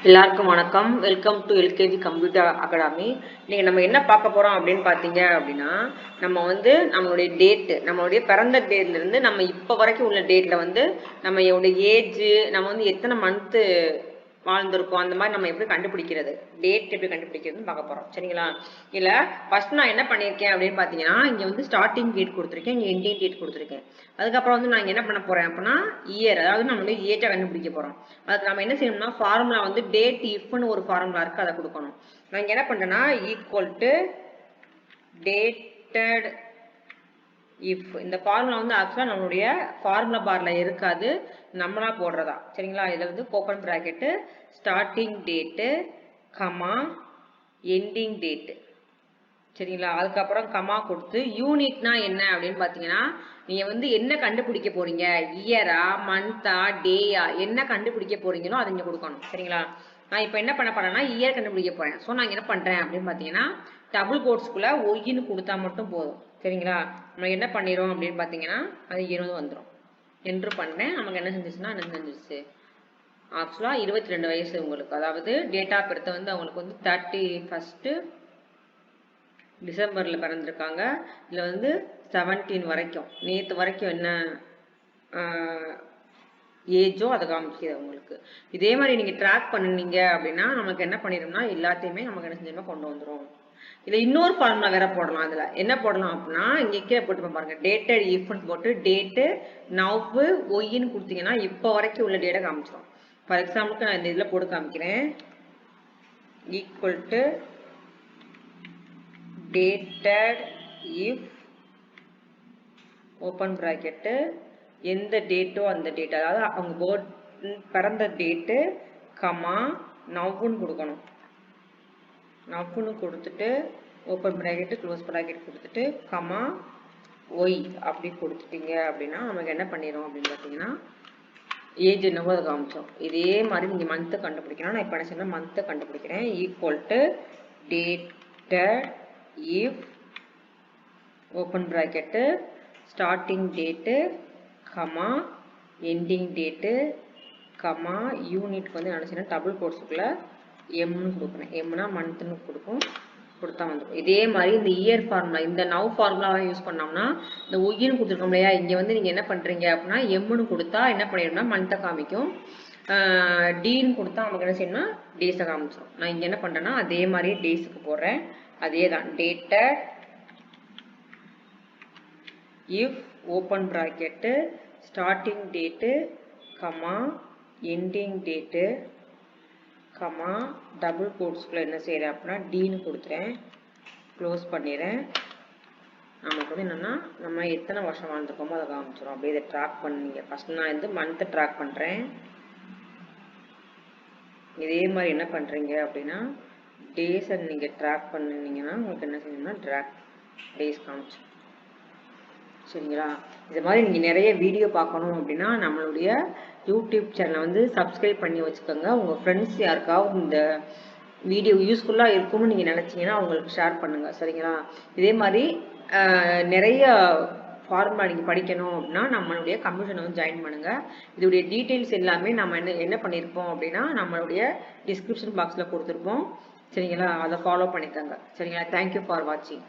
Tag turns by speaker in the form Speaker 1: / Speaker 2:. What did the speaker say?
Speaker 1: எல்லாருக்கும் வணக்கம். Welcome to LKG computer academy. இன்னைக்கு நம்ம என்ன பார்க்க போறோம் அப்படின்னு பார்த்தீங்க அப்படின்னா, நம்ம வந்து நம்மளுடைய பிறந்த டேட்ல இருந்து நம்ம இப்போ வரைக்கும் உள்ள டேட்ல வந்து நம்ம ஏஜ், நம்ம வந்து எத்தனை மந்த்து வாழ்ந்திருக்கோம், அந்த மாதிரி நம்ம எப்படி கண்டுபிடிக்கிறது, டேட் எப்படி கண்டுபிடிக்கிறதுன்னு பார்க்க போறோம். சரிங்களா? இல்ல ஃபர்ஸ்ட் நான் என்ன பண்ணியிருக்கேன் அப்படின்னு பார்த்தீங்கன்னா, இங்க வந்து ஸ்டார்டிங் டேட் கொடுத்துருக்கேன், இங்க எண்டிங் டேட் கொடுத்துருக்கேன். அதுக்கப்புறம் வந்து நான் என்ன பண்ண போறேன் அப்படின்னா இயர், அதாவது நம்ம வந்து ஏஜை கண்டுபிடிக்க போறோம். அதுக்கு நம்ம என்ன செய்யணும்னா ஃபார்முலா வந்து டேட் இஃப்னு ஒரு ஃபார்முலா இருக்கு, அதை கொடுக்கணும். நான் இங்க என்ன பண்றேன்னா ஈக்குவல் டு டேட்டட் இஃப். இந்த ஃபார்முலா வந்து ஆக்சுவலா நம்மளுடைய ஃபார்முலா பார்ல இருக்காது, நம்மளா போடுறதா. சரிங்களா? இதுல வந்து open bracket starting date comma ending date. சரிங்களா? அதுக்கப்புறம் கமா கொடுத்து யூனிட்னா என்ன அப்படின்னு பார்த்தீங்கன்னா, நீங்க வந்து என்ன கண்டுபிடிக்க போறீங்க, இயரா மந்த்தா டேயா, என்ன கண்டுபிடிக்க போறீங்களோ அதை இங்க கொடுக்கணும். சரிங்களா? நான் இப்போ என்ன பண்ண போறேன்னா இயர் கண்டுபிடிக்க போறேன். ஸோ நான் என்ன பண்றேன் அப்படின்னு பார்த்தீங்கன்னா டபுள் கோட்ஸ்குள்ள ஒய்ன்னு கொடுத்தா மட்டும் போதும். சரிங்களா? நம்ம என்ன பண்ணிடும் அப்படின்னு பார்த்தீங்கன்னா அது 20 வந்துடும். என்ட்ரு பண்ணேன். நமக்கு என்ன செஞ்சிச்சுன்னா என்ன செஞ்சிச்சு, ஆக்சுவலாக 22 வயசு உங்களுக்கு. அதாவது டேட் ஆஃப் பர்த் வந்து அவங்களுக்கு வந்து 31 டிசம்பர்ல பிறந்திருக்காங்க. இதில் வந்து 17 வரைக்கும், நேற்று வரைக்கும் என்ன ஏஜோ அதை காமிக்குது உங்களுக்கு. இதே மாதிரி நீங்கள் ட்ராக் பண்ணினீங்க அப்படின்னா நமக்கு என்ன பண்ணிடும்னா எல்லாத்தையுமே நமக்கு என்ன செஞ்சோம்னா கொண்டு வந்துடும். இதில் இன்னொரு ஃபார்முலா வேற போடலாம். அதில் என்ன போடலாம் அப்படின்னா இங்கே கீழே போட்டு பாருங்க, டேட்டட் இஃப்னு போட்டு டேட்டு நவ்வு ஒய்ன்னு கொடுத்தீங்கன்னா இப்போ வரைக்கும் உள்ள டேட்டை காமிச்சிடும். ஃபார் எக்ஸாம்பிளுக்கு நான் இந்த இதில் போட்டு காமிக்கிறேன். Equal to dated if open bracket எந்த டேட்டோ அந்த டேட், அதாவது அவங்க பிறந்த டேட்டு கமா நவ்வுன்னு கொடுக்கணும். நவ்வுன்னு கொடுத்துட்டு ஓப்பன் பிராக்கெட்டு க்ளோஸ் பிராக்கெட் கொடுத்துட்டு கமா ஒய் அப்படி கொடுத்துட்டீங்க அப்படின்னா நமக்கு என்ன பண்ணிடும் அப்படின்னு பார்த்தீங்கன்னா ஏஜ் என்னவோ அதை காமிச்சோம். இதே மாதிரி நீங்கள் மந்த்தை கண்டுபிடிக்கணும். நான் இப்போ என்ன சொன்னால் மந்த்தை கண்டுபிடிக்கிறேன். Equal to dated if open bracket starting date comma ending date comma யூனிட்க்கு வந்து என்ன செய்யணும், டபுள் கோட்ஸுக்குள்ள எம்னு கொடுக்குறேன். எம்னா மந்த்னு கொடுத்தா வந்துடும். இதே மாதிரி இந்த இயர் ஃபார்முலா, இந்த நவ் ஃபார்முலாவை யூஸ் பண்ணோம்னா இந்த ஒய்ன்னு கொடுத்துருக்கோம் இல்லையா, இங்கே வந்து நீங்கள் என்ன பண்ணுறீங்க அப்படின்னா எம்னு கொடுத்தா என்ன பண்ணிடும்னா மந்த்தை காமிக்கும். டீன்னு கொடுத்தா நமக்கு என்ன செய்யணும்னா டேஸை காமிச்சிடும். நான் இங்கே என்ன பண்ணுறேன்னா அதே மாதிரி டேஸுக்கு போடுறேன். அதே தான் dated if open bracket starting date comma ending date comma double கோட்ஸ்குள்ள என்ன செய்கிறேன் அப்படின்னா டீன்னு கொடுத்துறேன், க்ளோஸ் பண்ணிடுறேன். நமக்கு வந்து என்னென்னா நம்ம எத்தனை வருஷம் வாழ்ந்துருக்கோமோ அதை காமிச்சிடும். அப்படியே இதை ட்ராக் பண்ணுங்க. ஃபஸ்ட் நான் வந்து மந்த்தை ட்ராக் பண்ணுறேன். இதே மாதிரி என்ன பண்ணுறீங்க அப்படின்னா டேஸை நீங்கள் ட்ராக் பண்ணினீங்கன்னா உங்களுக்கு என்ன செய்யணும்னா ட்ராக் டேஸ் காமிச்சு. சரிங்களா? இது மாதிரி நீங்கள் நிறைய வீடியோ பார்க்கணும் அப்படின்னா நம்மளுடைய யூடியூப் சேனலை வந்து சப்ஸ்கிரைப் பண்ணி வச்சுக்கோங்க. உங்கள் ஃப்ரெண்ட்ஸ் யாருக்காவது இந்த வீடியோ யூஸ்ஃபுல்லாக இருக்கும்னு நீங்கள் நினச்சிங்கன்னா அவங்களுக்கு ஷேர் பண்ணுங்கள். சரிங்களா? இதே மாதிரி நிறைய ஃபார்முலா நீங்கள் படிக்கணும் அப்படின்னா நம்மளுடைய கம்ப்யூட்டரை வந்து ஜாயின் பண்ணுங்கள். இதோடைய டீட்டெயில்ஸ் எல்லாமே நம்ம என்ன பண்ணியிருப்போம் அப்படின்னா நம்மளுடைய டிஸ்கிரிப்ஷன் பாக்ஸில் கொடுத்துருப்போம். சரிங்களா? அதை ஃபாலோ பண்ணிக்கோங்க. சரிங்களா? தேங்க்யூ ஃபார் வாட்சிங்.